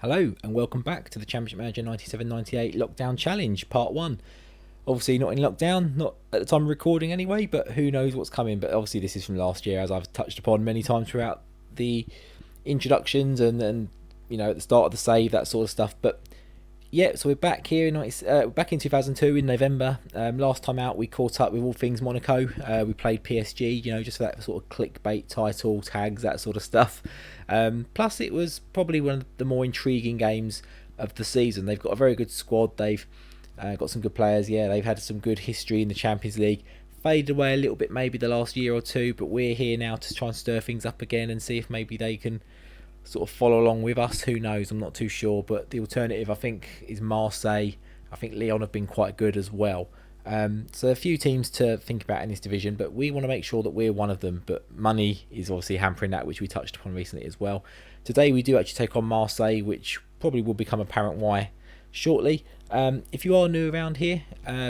Hello and welcome back to the Championship Manager 97-98 Lockdown Challenge Part 1. Obviously not in lockdown, not at the time of recording anyway, but who knows what's coming. But obviously this is from last year, as I've touched upon many times throughout the introductions and you know, at the start of the save, that sort of stuff. But yeah, so we're back here back in 2002 in November. Last time out we caught up with all things Monaco. We played PSG, you know, just for that sort of clickbait title, tags, that sort of stuff. Plus it was probably one of the more intriguing games of the season. They've got a very good squad. They've got some good players. Yeah, they've had some good history in the Champions League. Faded away a little bit maybe the last year or two, but we're here now to try and stir things up again and see if maybe they can sort of follow along with us. Who knows? I'm not too sure, but the alternative I think is Marseille. I think Lyon have been quite good as well. So a few teams to think about in this division, but we want to make sure that we're one of them. But money is obviously hampering that, which we touched upon recently as well. Today we do actually take on Marseille, which probably will become apparent why shortly. If you are new around here,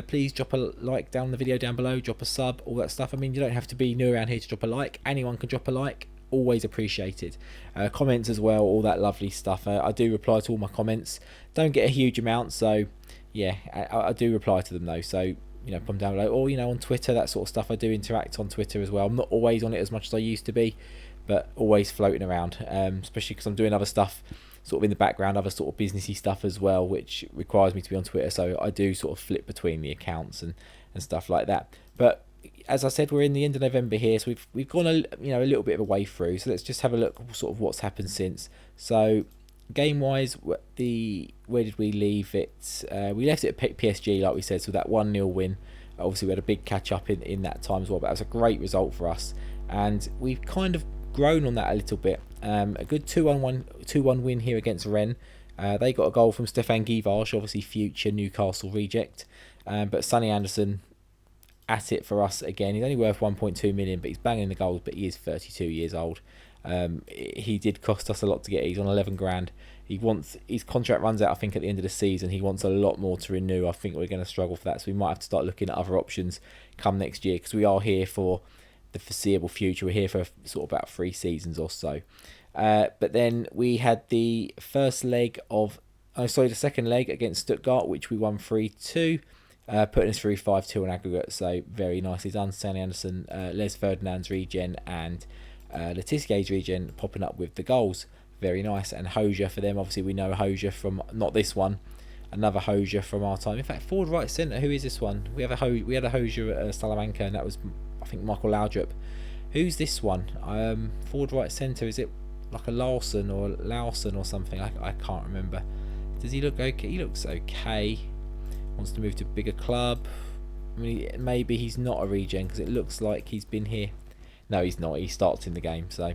please drop a like down the video down below, drop a sub, all that stuff. I mean, you don't have to be new around here to drop a like. Anyone can drop a like. Always appreciated. Comments as well, all that lovely stuff. I do reply to all my comments. Don't get a huge amount, so yeah, I do reply to them though. So you know, put them down below, or you know, on Twitter, that sort of stuff. I do interact on Twitter as well. I'm not always on it as much as I used to be, but always floating around. Especially because I'm doing other stuff, sort of in the background, other sort of businessy stuff as well, which requires me to be on Twitter. So I do sort of flip between the accounts and stuff like that. But as I said, we're in the end of November here, so we've gone a little bit of a way through. So let's just have a look sort of what's happened since. So game wise, where did we leave it? We left it at PSG, like we said, so that 1-0 win. Obviously we had a big catch up in that time as well, but that was a great result for us, and we've kind of grown on that a little bit. A good 2-1 win here against Rennes. They got a goal from Stefan Guivarc'h, obviously future Newcastle reject, but Sonny Anderson at it for us again. He's only worth 1.2 million, but he's banging the goals, but he is 32 years old. He did cost us a lot to get. He's on 11 grand. His contract runs out I think at the end of the season. He wants a lot more to renew. I think we're going to struggle for that, so we might have to start looking at other options come next year, because we are here for the foreseeable future. We're here for sort of about 3 seasons or so. But then we had the second leg against Stuttgart, which we won 3-2. Putting us through 5-2 on aggregate, so very nicely done. Stanley Anderson, Les Ferdinand's regen and Letizier's regen popping up with the goals. Very nice. And Hosier for them, obviously we know Hosier from, not this one, another Hosier from our time. In fact, forward right centre, who is this one? We had a Hosier at Salamanca, and that was, I think, Michael Laudrup. Who's this one? Forward right centre, is it like a Lawson or something? I can't remember. Does he look okay? He looks okay. Wants to move to a bigger club. I mean, maybe he's not a regen, because it looks like he's been here. No, he's not. He starts in the game, so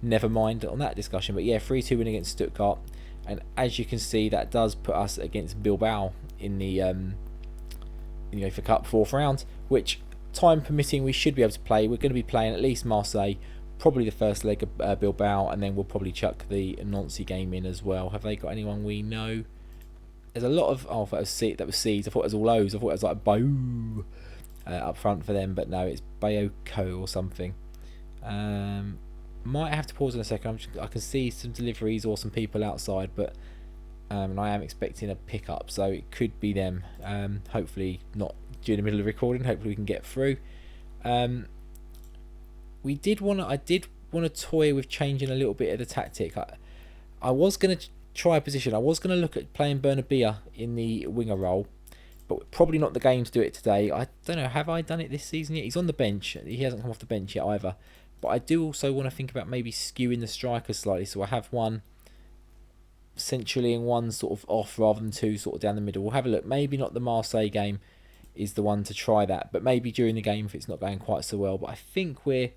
never mind on that discussion. But yeah, 3-2 win against Stuttgart, and as you can see, that does put us against Bilbao in the UEFA Cup 4th round, which, time permitting, we should be able to play. We're going to be playing at least Marseille, probably the first leg of Bilbao, and then we'll probably chuck the Nancy game in as well. Have they got anyone we know? There's a lot of... Oh, that was C's. I thought it was all O's. I thought it was like Boo up front for them, but no, it's Bayoko or something. Might have to pause in a second. I can see some deliveries or some people outside, but and I am expecting a pickup, so it could be them. Hopefully not during the middle of recording. Hopefully we can get through. I did want to toy with changing a little bit of the tactic. I was going to try a position. I was going to look at playing Bernabia in the winger role, but probably not the game to do it today. I don't know, have I done it this season yet? He's on the bench. He hasn't come off the bench yet either. But I do also want to think about maybe skewing the strikers slightly, so I have one centrally and one sort of off, rather than 2 sort of down the middle. We'll have a look. Maybe not the Marseille game is the one to try that, but maybe during the game if it's not going quite so well. But I think we're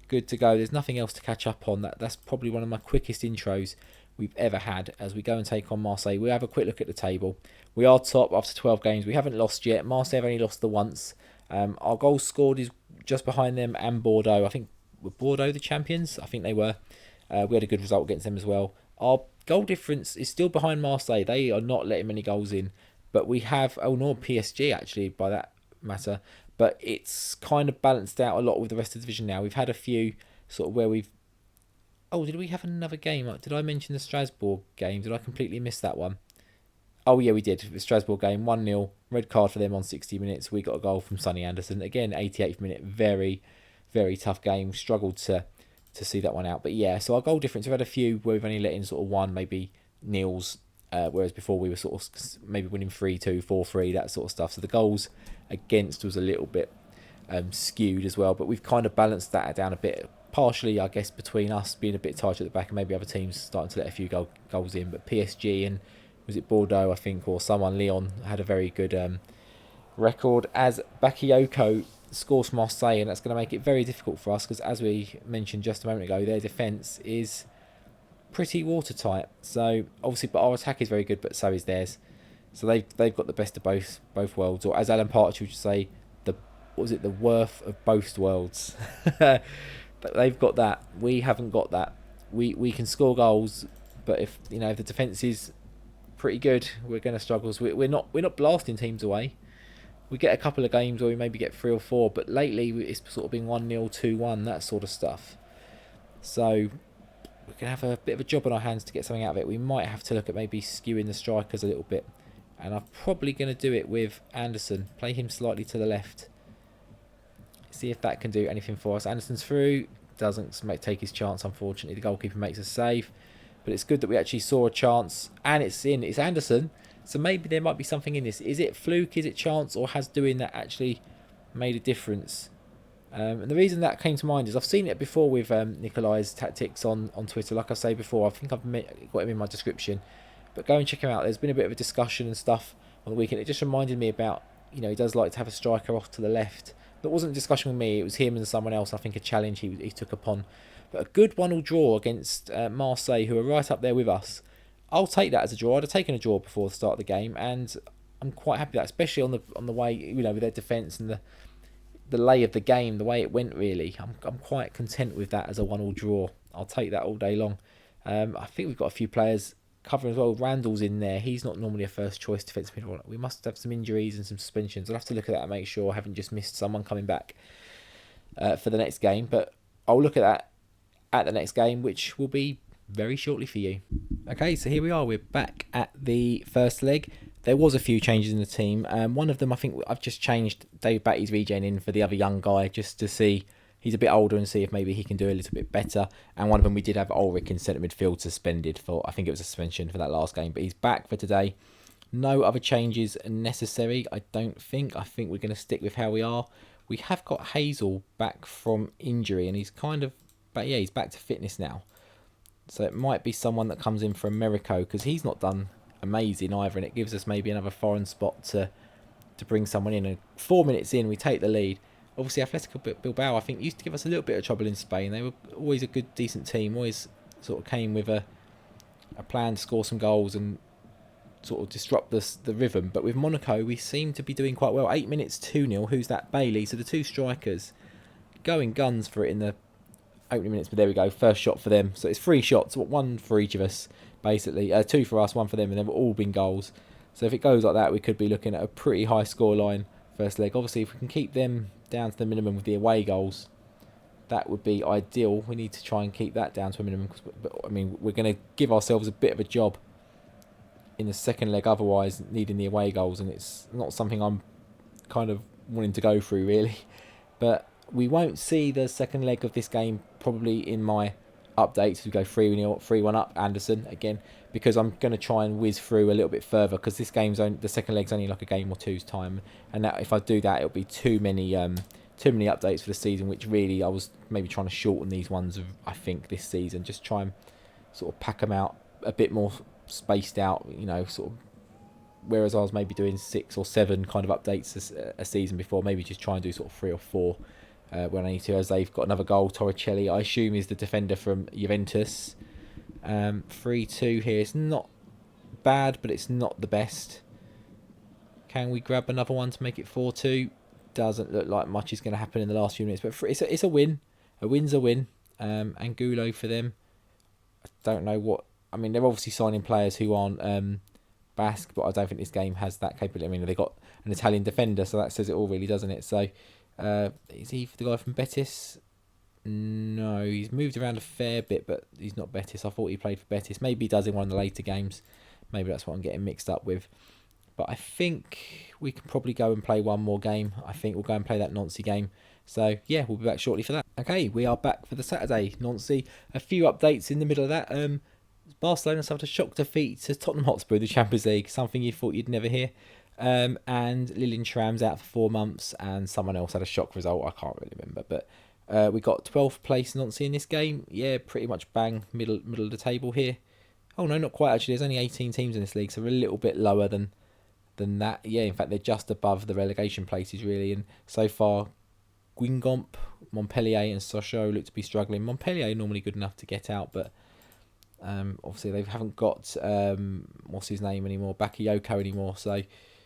good to go. There's nothing else to catch up on. That's probably one of my quickest intros we've ever had as we go and take on Marseille. We'll have a quick look at the table. We are top after 12 games. We haven't lost yet. Marseille have only lost the once. Our goals scored is just behind them and Bordeaux. I think, were Bordeaux the champions? I think they were. We had a good result against them as well. Our goal difference is still behind Marseille. They are not letting many goals in. But we have, nor PSG actually by that matter. But it's kind of balanced out a lot with the rest of the division now. We've had a few sort of where we've Oh, did we have another game? Did I mention the Strasbourg game? Did I completely miss that one? Oh yeah, we did. The Strasbourg game, 1-0, red card for them on 60 minutes. We got a goal from Sonny Anderson. Again, 88th minute, very, very tough game. Struggled to see that one out. But yeah, so our goal difference, we've had a few where we've only let in sort of one, maybe nils, whereas before we were sort of maybe winning 3-2, 4-3, that sort of stuff. So the goals against was a little bit skewed as well, but we've kind of balanced that down a bit. Partially, I guess, between us being a bit tight at the back and maybe other teams starting to let a few goals in. But PSG and was it Bordeaux, I think, or someone, Lyon, had a very good record. As Bakayoko scores for Marseille, and that's going to make it very difficult for us because, as we mentioned just a moment ago, their defence is pretty watertight. So obviously, but our attack is very good, but so is theirs. So they've got the best of both worlds, or as Alan Partridge would say, the worth of both worlds. They've got that. We haven't got that. We can score goals, but if the defence is pretty good, we're going to struggle. So we're not blasting teams away. We get a couple of games where we maybe get 3 or 4, but lately it's sort of been 1-0, 2-1, that sort of stuff. So we're going to have a bit of a job on our hands to get something out of it. We might have to look at maybe skewing the strikers a little bit, and I'm probably going to do it with Anderson. Play him slightly to the left. See if that can do anything for us. Anderson's through. Doesn't take his chance, unfortunately. The goalkeeper makes a save. But it's good that we actually saw a chance. And it's in. It's Anderson. So maybe there might be something in this. Is it fluke? Is it chance? Or has doing that actually made a difference? And the reason that came to mind is I've seen it before with Nikolai's tactics on Twitter. Like I say before, I think I've got him in my description. But go and check him out. There's been a bit of a discussion and stuff on the weekend. It just reminded me about, he does like to have a striker off to the left. That wasn't a discussion with me. It was him and someone else. I think a challenge he took upon. But a good 1-1 draw against Marseille, who are right up there with us. I'll take that as a draw. I'd have taken a draw before the start of the game, and I'm quite happy with that, especially on the way, with their defence and the lay of the game, the way it went. Really, I'm quite content with that as a 1-1 draw. I'll take that all day long. I think we've got a few players covering as well. Randall's in there. He's not normally a first choice defensive midfielder. We must have some injuries and some suspensions. I'll have to look at that and make sure I haven't just missed someone coming back for the next game. But I'll look at that at the next game, which will be very shortly for you. Okay, so here we are. We're back at the first leg. There was a few changes in the team. One of them, I think I've just changed David Batty's regen in for the other young guy, just to see. He's a bit older and see if maybe he can do a little bit better. And one of them, we did have Ulrich in centre midfield suspended for, I think it was a suspension for that last game. But he's back for today. No other changes necessary, I don't think. I think we're going to stick with how we are. We have got Hazel back from injury, and he's he's back to fitness now. So it might be someone that comes in for Americo, because he's not done amazing either. And it gives us maybe another foreign spot to bring someone in. And 4 minutes in, we take the lead. Obviously, Athletic Bilbao, I think, used to give us a little bit of trouble in Spain. They were always a good, decent team. Always sort of came with a plan to score some goals and sort of disrupt the rhythm. But with Monaco, we seem to be doing quite well. 8 minutes, 2-0. Who's that? Bailey. So the two strikers going guns for it in the opening minutes. But there we go. First shot for them. So it's 3 shots. One for each of us, basically. 2 for us, 1 for them. And they've all been goals. So if it goes like that, we could be looking at a pretty high scoreline first leg. Obviously, if we can keep them down to the minimum with the away goals, that would be ideal. We need to try and keep that down to a minimum. But I mean, we're going to give ourselves a bit of a job in the second leg, otherwise needing the away goals, and it's not something I'm kind of wanting to go through really. But we won't see the second leg of this game probably in my updates. We go 3-0, 3-1 up Anderson again, because I'm going to try and whiz through a little bit further, because this game's the second leg's only like a game or two's time, and that if I do that, it'll be too many updates for the season, which really I was maybe trying to shorten these ones of, I think, this season, just try and sort of pack them out a bit more spaced out, sort of, whereas I was maybe doing 6 or 7 kind of updates a season before, maybe just try and do sort of 3 or 4 when I need to, as they've got another goal. Torricelli, I assume, is the defender from Juventus. 3-2 here. It's not bad, but it's not the best. Can we grab another one to make it 4-2? Doesn't look like much is going to happen in the last few minutes, but it's a win. A win's a win. Angulo for them. I don't know what... I mean, they're obviously signing players who aren't Basque, but I don't think this game has that capability. I mean, they've got an Italian defender, so that says it all really, doesn't it? So, is he the guy from Betis? No, he's moved around a fair bit, but he's not Betis. I thought he played for Betis. Maybe he does in one of the later games. Maybe that's what I'm getting mixed up with. But I think we can probably go and play one more game. I think we'll go and play that Nancy game. So, yeah, we'll be back shortly for that. Okay, we are back for the Saturday Nancy. A few updates in the middle of that. Barcelona suffered a shock defeat to Tottenham Hotspur in the Champions League, something you thought you'd never hear. And Lilian Thuram's out for 4 months, and someone else had a shock result. I can't really remember, but we got 12th place Nancy in this game. Yeah, pretty much bang middle of the table here. Oh no, not quite actually. There's only 18 teams in this league, so we're a little bit lower than that. Yeah, in fact, they're just above the relegation places really. And so far, Guingamp, Montpellier, and Sochaux look to be struggling. Montpellier are normally good enough to get out, but obviously they haven't got what's his name anymore, Bakayoko anymore. So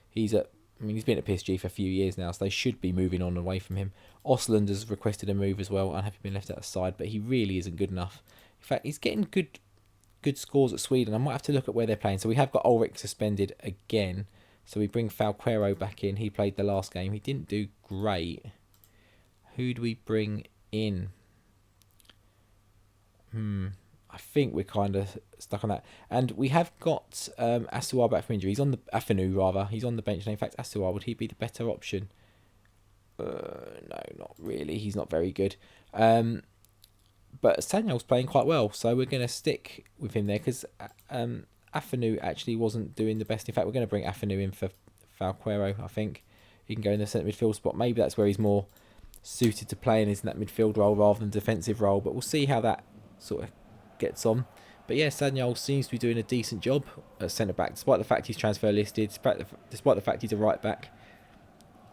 he's been at PSG for a few years now, so they should be moving on away from him. Osland has requested a move as well, and having been left outside, but he really isn't good enough. In fact, he's getting good scores at Sweden. I might have to look at where they're playing. So we have got Ulrich suspended again. So we bring Falquero back in. He played the last game. He didn't do great. Who do we bring in? I think we're kind of stuck on that. And we have got Asouar back from injury. He's on the Afenu rather. He's on the bench. And in fact, Asouar, would he be the better option? No, not really. He's not very good. But Sanyol's playing quite well, so we're going to stick with him there because Afenu actually wasn't doing the best. In fact, we're going to bring Afenu in for Falquero, I think. He can go in the centre midfield spot. Maybe that's where he's more suited to playing, is in that midfield role rather than defensive role. But we'll see how that sort of gets on. But yeah, Sanyol seems to be doing a decent job at centre-back, despite the fact he's transfer listed, despite the fact he's a right-back.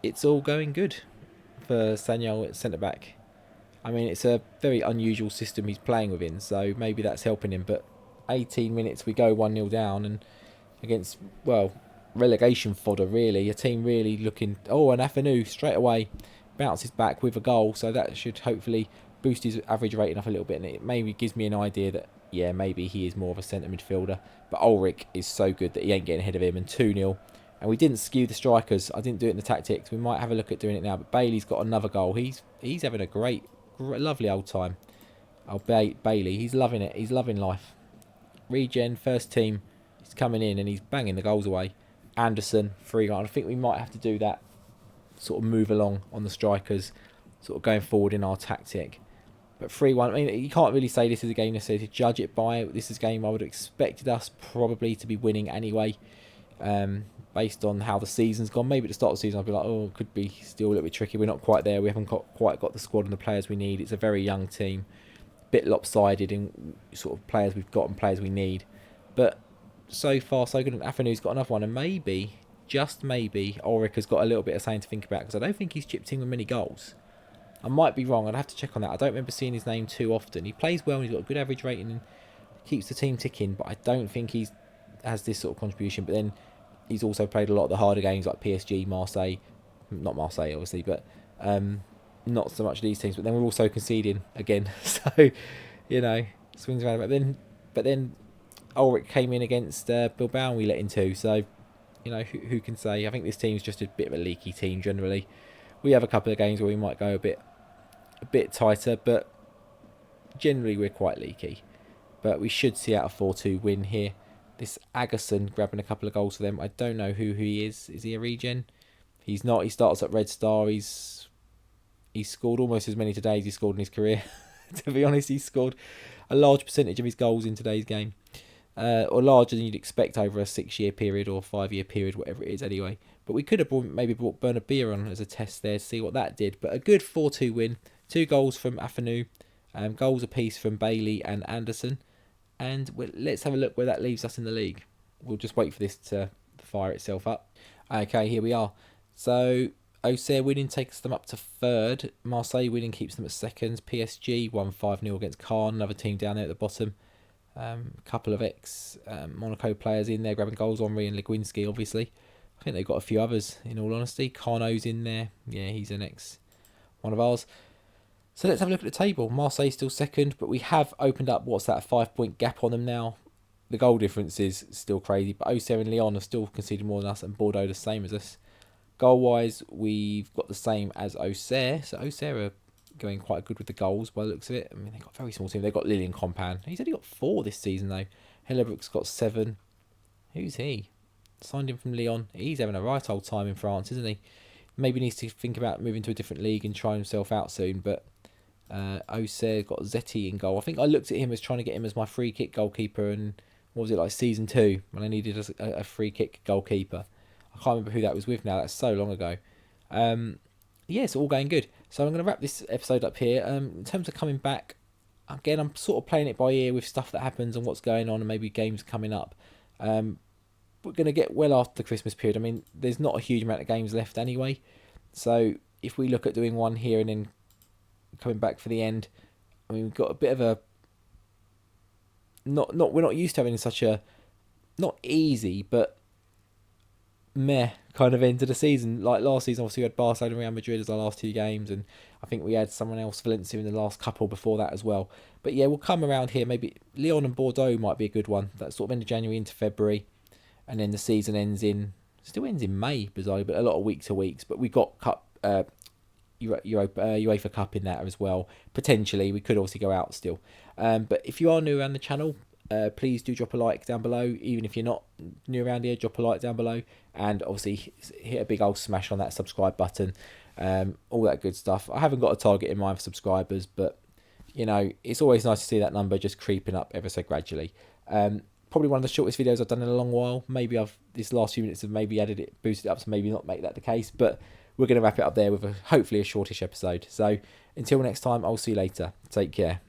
It's all going good for Sanyol at centre-back. I mean, it's a very unusual system he's playing within, so maybe that's helping him. But 18 minutes, we go 1-0 down, and against, well, relegation fodder, really. A team really looking... Oh, and Afenu straight away bounces back with a goal, so that should hopefully boost his average rating up a little bit, and it maybe gives me an idea that, yeah, maybe he is more of a centre midfielder. But Ulrich is so good that he ain't getting ahead of him, and 2-0. And we didn't skew the strikers. I didn't do it in the tactics. We might have a look at doing it now, but Bailey's got another goal. He's having a great, lovely old time. Oh, Bailey, he's loving it. He's loving life. Regen, first team, he's coming in and he's banging the goals away. Anderson, 3-1. I think we might have to do that, sort of move along on the strikers, sort of going forward in our tactic. But 3-1, I mean, you can't really say this is a game necessarily to judge it by. This is a game I would have expected us probably to be winning anyway, based on how the season's gone. Maybe at the start of the season I'd be like, oh, it could be still a little bit tricky. We're not quite there. We haven't quite got the squad and the players we need. It's a very young team, bit lopsided in sort of players we've got and players we need. But so far so good. And Afenu's got another one, and maybe, just maybe, Ulrich has got a little bit of something to think about, because I don't think he's chipped in with many goals. I might be wrong. I'd have to check on that. I don't remember seeing his name too often. He plays well and he's got a good average rating and keeps the team ticking, but I don't think he has this sort of contribution. But then he's also played a lot of the harder games like PSG, Marseille. Not Marseille, obviously, but not so much these teams. But then we're also conceding again. So, you know, swings around. But then Ulrich came in against Bilbao and we let in 2. So, you know, who can say? I think this team's just a bit of a leaky team generally. We have a couple of games where we might go a bit tighter, but generally we're quite leaky. But we should see out a 4-2 win here. This Agerson grabbing a couple of goals for them. I don't know who he is. Is he a regen? He's not. He starts at Red Star. He's scored almost as many today as he scored in his career. To be honest, he's scored a large percentage of his goals in today's game. Or larger than you'd expect over a 6-year period or 5-year period, whatever it is anyway. But we could have maybe brought Bernard Beer on as a test there to see what that did. But a good 4-2 win. 2 goals from Afenu. Goals apiece from Bailey and Anderson. And let's have a look where that leaves us in the league. We'll just wait for this to fire itself up. Okay, here we are. So Auxerre winning takes them up to 3rd. Marseille winning keeps them at 2nd. PSG won 5-0 against Caen, another team down there at the bottom. A couple of ex-Monaco players in there grabbing goals. Henry and Leguinski, obviously. I think they've got a few others, in all honesty. Carno's in there. Yeah, he's an ex-one of ours. So let's have a look at the table. Marseille still 2nd, but we have opened up, what's that, a 5-point gap on them now. The goal difference is still crazy, but Auxerre and Lyon have still conceded more than us, and Bordeaux the same as us. Goal-wise, we've got the same as Auxerre. So Auxerre are going quite good with the goals by the looks of it. I mean, they've got a very small team. They've got Lillian Compan. He's only got 4 this season, though. Hillebrook's got 7. Who's he? Signed him from Lyon. He's having a right old time in France, isn't he? Maybe needs to think about moving to a different league and try himself out soon. But Auxerre got Zetti in goal. I think I looked at him as trying to get him as my free kick goalkeeper, and what was it, like season 2 when I needed a free kick goalkeeper. I can't remember who that was with now. That's so long ago. Yeah, it's all going good. So I'm going to wrap this episode up here. In terms of coming back, again, I'm sort of playing it by ear with stuff that happens and what's going on and maybe games coming up. We're going to get well after the Christmas period. I mean, there's not a huge amount of games left anyway. So if we look at doing one here and then coming back for the end, I mean, we've got a bit of a... we're not used to having such a... not easy, but meh kind of end to the season. Like last season, obviously we had Barcelona and Real Madrid as our last 2 games, and I think we had someone else, Valencia, in the last couple before that as well. But yeah, we'll come around here. Maybe Lyon and Bordeaux might be a good one. That's sort of end of January into February, and then the season still ends in May, bizarrely, but a lot of week to weeks. But we got Cup, UEFA Cup in that as well. Potentially, we could obviously go out still. But if you are new around the channel, please do drop a like down below. Even if you're not new around here, drop a like down below, and obviously hit a big old smash on that subscribe button. All that good stuff. I haven't got a target in mind for subscribers, but you know, it's always nice to see that number just creeping up ever so gradually. Probably one of the shortest videos I've done in a long while. Maybe this last few minutes have maybe boosted it up to maybe not make that the case, but we're going to wrap it up there with hopefully a shortish episode. So until next time, I'll see you later. Take care.